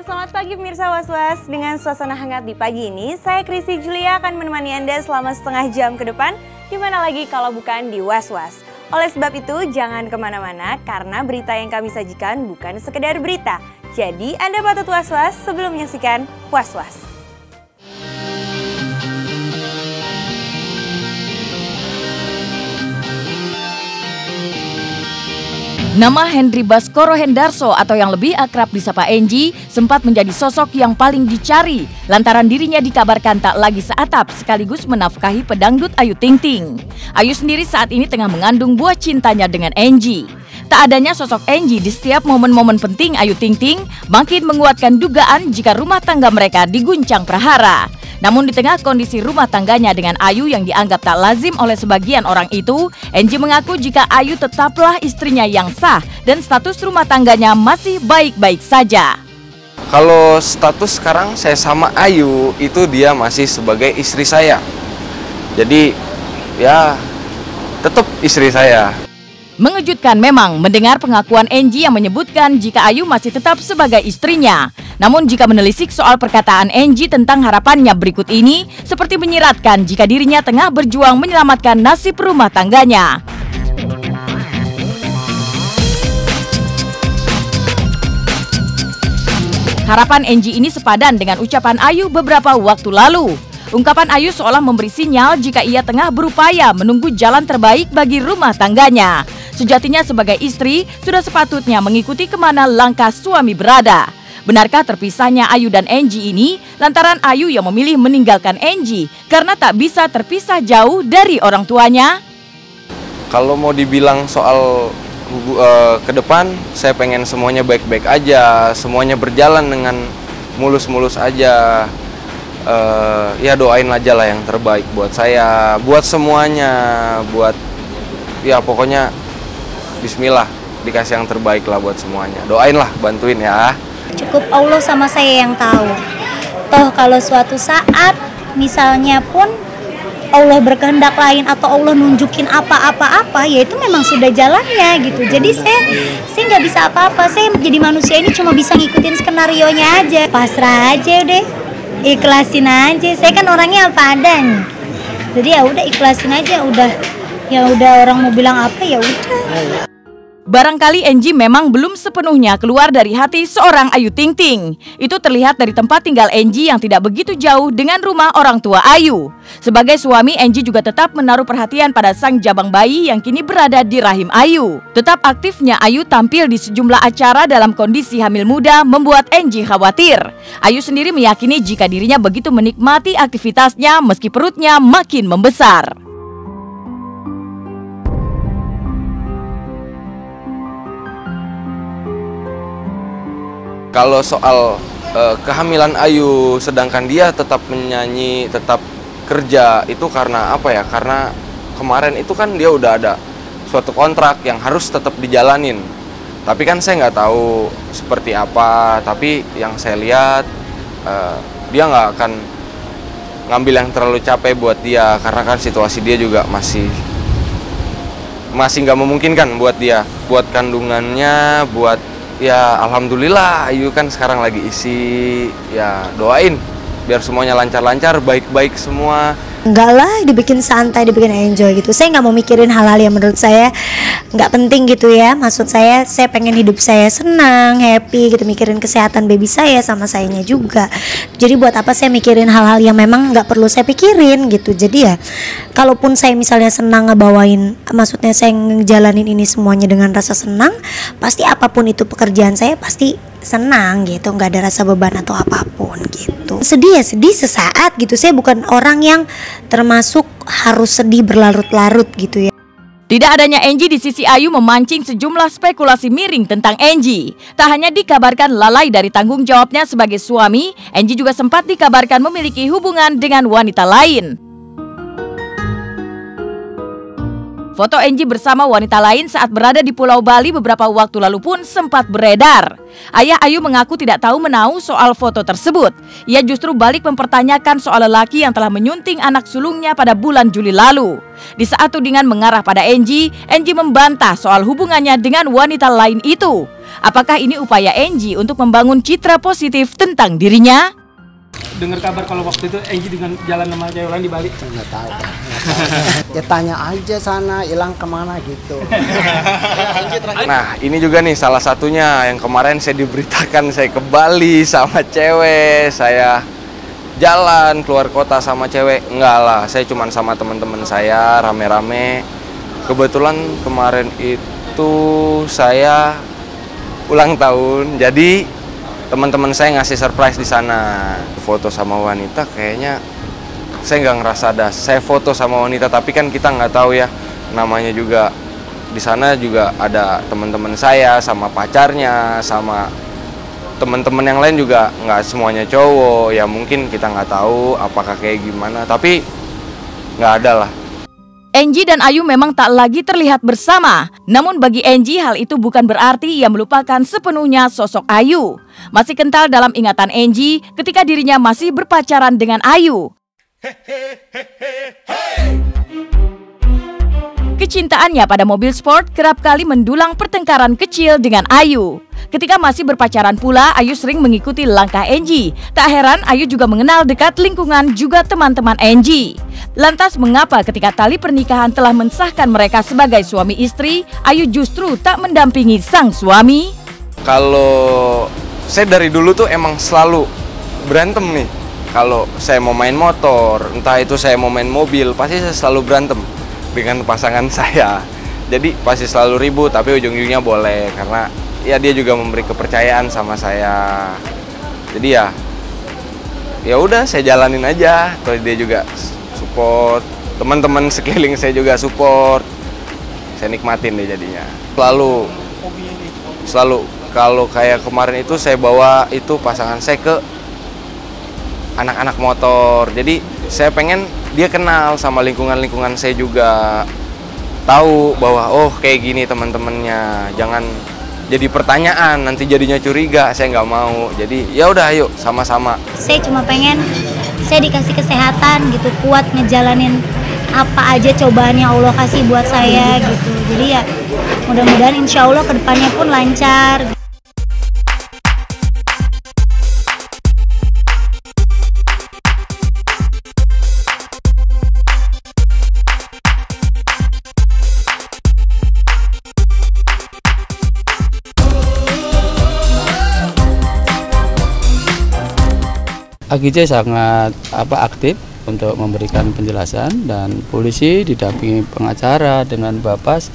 selamat pagi pemirsa Was-Was. Dengan suasana hangat di pagi ini, saya Chrissy Julia akan menemani Anda selama setengah jam ke depan. Dimana lagi kalau bukan di Was-Was. Oleh sebab itu, jangan kemana-mana karena berita yang kami sajikan bukan sekedar berita. Jadi Anda patut was-was sebelum menyaksikan Was-Was. Nama Henry Baskoro Hendarso atau yang lebih akrab disapa Enji sempat menjadi sosok yang paling dicari lantaran dirinya dikabarkan tak lagi seatap sekaligus menafkahi pedangdut Ayu Ting Ting. Ayu sendiri saat ini tengah mengandung buah cintanya dengan Enji. Tak adanya sosok Enji di setiap momen-momen penting Ayu Ting Ting makin menguatkan dugaan jika rumah tangga mereka diguncang prahara. Namun di tengah kondisi rumah tangganya dengan Ayu yang dianggap tak lazim oleh sebagian orang itu, Enji mengaku jika Ayu tetaplah istrinya yang sah dan status rumah tangganya masih baik-baik saja. Kalau status sekarang saya sama Ayu itu dia masih sebagai istri saya. Jadi ya tetap istri saya. Mengejutkan memang mendengar pengakuan Enji yang menyebutkan jika Ayu masih tetap sebagai istrinya. Namun jika menelisik soal perkataan Enji tentang harapannya berikut ini, seperti menyiratkan jika dirinya tengah berjuang menyelamatkan nasib rumah tangganya. Harapan Enji ini sepadan dengan ucapan Ayu beberapa waktu lalu. Ungkapan Ayu seolah memberi sinyal jika ia tengah berupaya menunggu jalan terbaik bagi rumah tangganya. Sejatinya sebagai istri, sudah sepatutnya mengikuti kemana langkah suami berada. Benarkah terpisahnya Ayu dan Enji ini lantaran Ayu yang memilih meninggalkan Enji karena tak bisa terpisah jauh dari orang tuanya? Kalau mau dibilang soal ke depan, saya pengen semuanya baik-baik aja, semuanya berjalan dengan mulus-mulus aja. Ya doain aja lah yang terbaik buat saya, buat semuanya, buat ya pokoknya bismillah dikasih yang terbaik lah buat semuanya. Doain lah, bantuin ya. Cukup Allah sama saya yang tahu. Toh kalau suatu saat misalnya pun Allah berkehendak lain atau Allah nunjukin apa-apa, ya itu memang sudah jalannya gitu. Jadi saya nggak bisa apa-apa. Saya jadi manusia ini cuma bisa ngikutin skenarionya aja. Pasrah aja deh, ikhlasin aja. Saya kan orangnya apa adanya. Jadi ya udah ikhlasin aja. Ya udah orang mau bilang apa ya udah. Barangkali Enji memang belum sepenuhnya keluar dari hati seorang Ayu Ting Ting. Itu terlihat dari tempat tinggal Enji yang tidak begitu jauh dengan rumah orang tua Ayu. Sebagai suami, Enji juga tetap menaruh perhatian pada sang jabang bayi yang kini berada di rahim Ayu. Tetap aktifnya Ayu tampil di sejumlah acara dalam kondisi hamil muda membuat Enji khawatir. Ayu sendiri meyakini jika dirinya begitu menikmati aktivitasnya meski perutnya makin membesar. Kalau soal kehamilan Ayu, sedangkan dia tetap menyanyi, tetap kerja, itu karena apa ya? Karena kemarin itu kan dia udah ada suatu kontrak yang harus tetap dijalanin. Tapi kan saya nggak tahu seperti apa, tapi yang saya lihat dia nggak akan ngambil yang terlalu capek buat dia, karena kan situasi dia juga masih nggak memungkinkan buat dia, buat kandungannya, buat ya alhamdulillah Ayu kan sekarang lagi isi, ya doain biar semuanya lancar-lancar, baik-baik semua. Enggak lah, dibikin santai, dibikin enjoy gitu. Saya nggak mau mikirin hal-hal yang menurut saya nggak penting gitu ya. Maksud saya pengen hidup saya senang, happy gitu, mikirin kesehatan baby saya sama sayanya juga. Jadi buat apa saya mikirin hal-hal yang memang nggak perlu saya pikirin gitu. Jadi ya, kalaupun saya misalnya senang ngebawain, maksudnya saya ngejalanin ini semuanya dengan rasa senang, pasti apapun itu pekerjaan saya pasti senang gitu, nggak ada rasa beban atau apapun gitu. Sedih ya sedih sesaat gitu. Saya bukan orang yang termasuk harus sedih berlarut-larut gitu ya. Tidak adanya Enji di sisi Ayu memancing sejumlah spekulasi miring tentang Enji. Tak hanya dikabarkan lalai dari tanggung jawabnya sebagai suami, Enji juga sempat dikabarkan memiliki hubungan dengan wanita lain. Foto Angie bersama wanita lain saat berada di Pulau Bali beberapa waktu lalu pun sempat beredar. Ayah Ayu mengaku tidak tahu menahu soal foto tersebut. Ia justru balik mempertanyakan soal lelaki yang telah menyunting anak sulungnya pada bulan Juli lalu. Di saat tudingan mengarah pada Angie membantah soal hubungannya dengan wanita lain itu. Apakah ini upaya Angie untuk membangun citra positif tentang dirinya? Dengar kabar kalau waktu itu Angie dengan jalan sama cewek lain di Bali? Nggak tahu. Ya tanya aja sana, hilang kemana gitu. Nah, ini juga nih salah satunya yang kemarin saya diberitakan saya ke Bali sama cewek, saya jalan keluar kota sama cewek. Enggak lah, saya cuma sama teman-teman saya rame-rame. Kebetulan kemarin itu saya ulang tahun, jadi teman-teman saya ngasih surprise di sana. Foto sama wanita kayaknya saya nggak ngerasa ada. Saya foto sama wanita tapi kan kita nggak tahu ya namanya juga. Di sana juga ada teman-teman saya sama pacarnya sama teman-teman yang lain juga nggak semuanya cowok. Ya mungkin kita nggak tahu apakah kayak gimana tapi nggak ada lah. Angie dan Ayu memang tak lagi terlihat bersama. Namun bagi Angie hal itu bukan berarti ia melupakan sepenuhnya sosok Ayu. Masih kental dalam ingatan Angie ketika dirinya masih berpacaran dengan Ayu. Kecintaannya pada mobil sport kerap kali mendulang pertengkaran kecil dengan Ayu. Ketika masih berpacaran pula, Ayu sering mengikuti langkah Angie. Tak heran Ayu juga mengenal dekat lingkungan juga teman-teman Angie. Lantas mengapa ketika tali pernikahan telah mensahkan mereka sebagai suami istri, Ayu justru tak mendampingi sang suami? Kalau saya dari dulu tuh emang selalu berantem nih. Kalau saya mau main motor, entah itu saya mau main mobil, pasti saya selalu berantem dengan pasangan saya. Jadi pasti selalu ribut, tapi ujung-ujungnya boleh karena ya dia juga memberi kepercayaan sama saya. Jadi ya udah saya jalanin aja. Terus dia juga support, teman-teman sekeliling saya juga support. Saya nikmatin deh jadinya. Selalu kalau kayak kemarin itu saya bawa itu pasangan saya ke anak-anak motor. Jadi saya pengen dia kenal sama lingkungan-lingkungan saya juga. Tahu bahwa oh kayak gini teman-temannya. Jangan jadi pertanyaan nanti jadinya curiga. Saya nggak mau. Jadi ya udah ayo sama-sama. Saya cuma pengen saya dikasih kesehatan gitu, kuat ngejalanin apa aja cobaan yang Allah kasih buat saya gitu. Jadi ya mudah-mudahan insya Allah kedepannya pun lancar. AGJ sangat aktif untuk memberikan penjelasan dan polisi didampingi pengacara dengan Bapas.